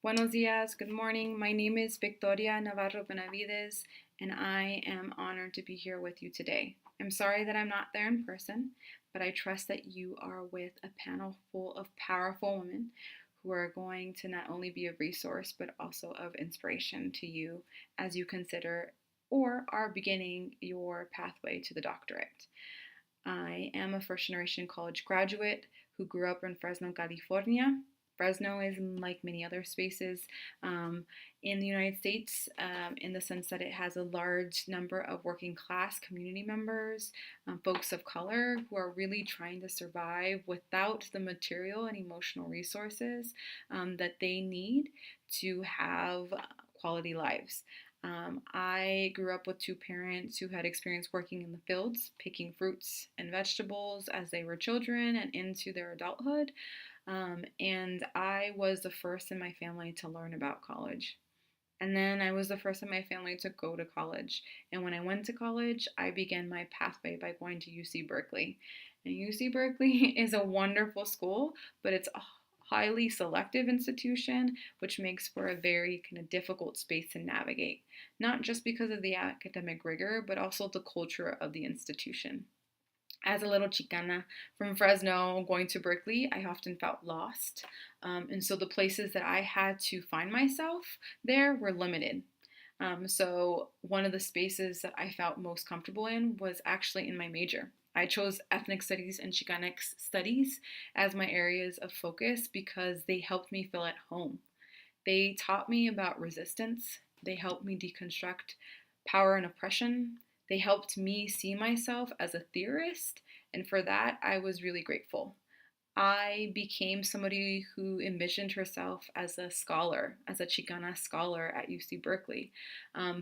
Buenos dias, good morning. My name is Victoria Navarro Benavides, and I am honored to be here with you today. I'm sorry that I'm not there in person, but I trust that you are with a panel full of powerful women who are going to not only be a resource, but also of inspiration to you as you consider or are beginning your pathway to the doctorate. I am a first generation college graduate who grew up in Fresno, California. Fresno is like many other spaces in the United States in the sense that it has a large number of working class community members, folks of color who are really trying to survive without the material and emotional resources that they need to have quality lives. I grew up with two parents who had experience working in the fields, picking fruits and vegetables as they were children and into their adulthood. And I was the first in my family to learn about college. And then I was the first in my family to go to college. And when I went to college, I began my pathway by going to UC Berkeley. And UC Berkeley is a wonderful school, but it's a highly selective institution, which makes for a very kind of difficult space to navigate, not just because of the academic rigor, but also the culture of the institution. As a little Chicana from Fresno going to Berkeley, I often felt lost. And so the places that I had to find myself there were limited. So one of the spaces that I felt most comfortable in was actually in my major. I chose ethnic studies and Chicanx studies as my areas of focus because they helped me feel at home. They taught me about resistance. They helped me deconstruct power and oppression. They helped me see myself as a theorist, and for that, I was really grateful. I became somebody who envisioned herself as a scholar, as a Chicana scholar at UC Berkeley.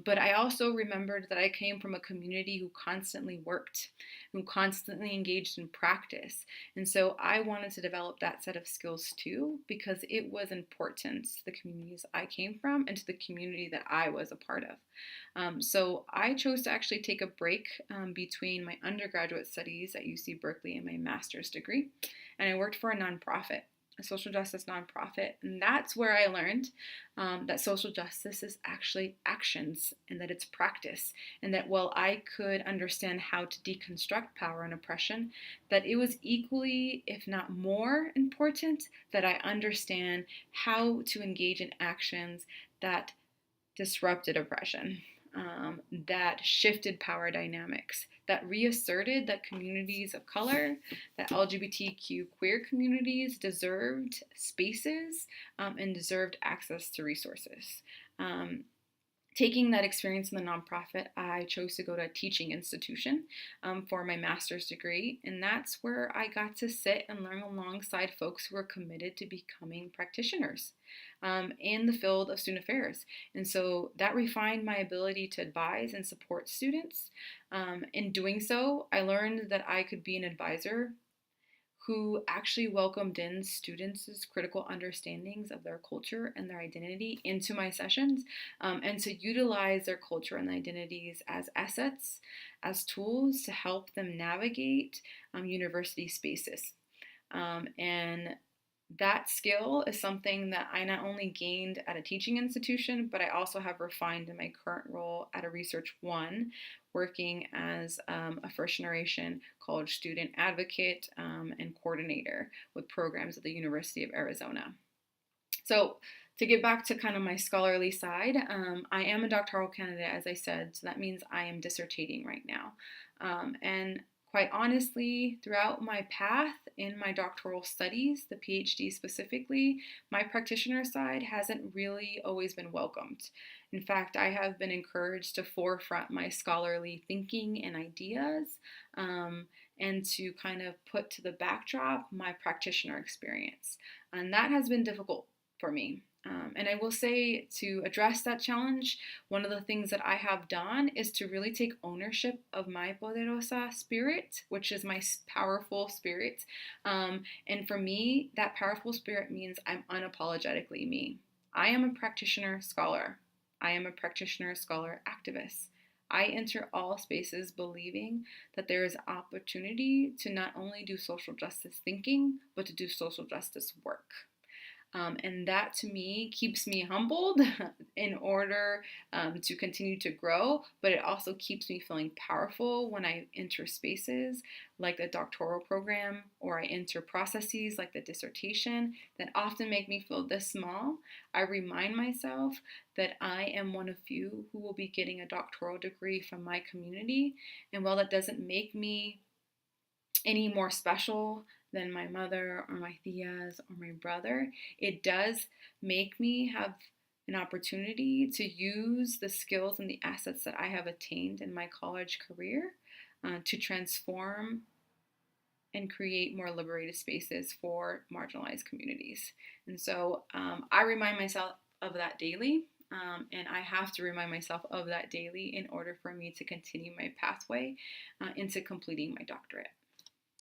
But I also remembered that I came from a community who constantly worked, who constantly engaged in practice. And so I wanted to develop that set of skills too, because it was important to the communities I came from and to the community that I was a part of. So I chose to actually take a break between my undergraduate studies at UC Berkeley and my master's degree. And I worked for a nonprofit, a social justice nonprofit. And that's where I learned that social justice is actually actions and that it's practice. And that while I could understand how to deconstruct power and oppression, that it was equally, if not more important, that I understand how to engage in actions that disrupted oppression, that shifted power dynamics, that reasserted that communities of color, that LGBTQ queer communities deserved spaces and deserved access to resources. Taking that experience in the nonprofit, I chose to go to a teaching institution for my master's degree, and that's where I got to sit and learn alongside folks who were committed to becoming practitioners in the field of student affairs. And so that refined my ability to advise and support students. In doing so, I learned that I could be an advisor who actually welcomed in students' critical understandings of their culture and their identity into my sessions, and to utilize their culture and identities as assets, as tools to help them navigate university spaces. And that skill is something that I not only gained at a teaching institution, but I also have refined in my current role at a Research One, working as a first generation college student advocate and coordinator with programs at the University of Arizona. So, to get back to kind of my scholarly side, I am a doctoral candidate, as I said, so that means I am dissertating right now. And quite honestly, throughout my path in my doctoral studies, the PhD specifically, my practitioner side hasn't really always been welcomed. In fact, I have been encouraged to forefront my scholarly thinking and ideas and to kind of put to the backdrop my practitioner experience. And that has been difficult for me. And I will say, to address that challenge, one of the things that I have done is to really take ownership of my Poderosa spirit, which is my powerful spirit. And for me, that powerful spirit means I'm unapologetically me. I am a practitioner scholar. I am a practitioner scholar activist. I enter all spaces believing that there is opportunity to not only do social justice thinking, but to do social justice work. And that to me keeps me humbled in order to continue to grow, but it also keeps me feeling powerful when I enter spaces like the doctoral program, or I enter processes like the dissertation that often make me feel this small. I remind myself that I am one of few who will be getting a doctoral degree from my community. And while that doesn't make me any more special than my mother or my tias or my brother, it does make me have an opportunity to use the skills and the assets that I have attained in my college career to transform and create more liberated spaces for marginalized communities. And so I remind myself of that daily. And I have to remind myself of that daily in order for me to continue my pathway into completing my doctorate.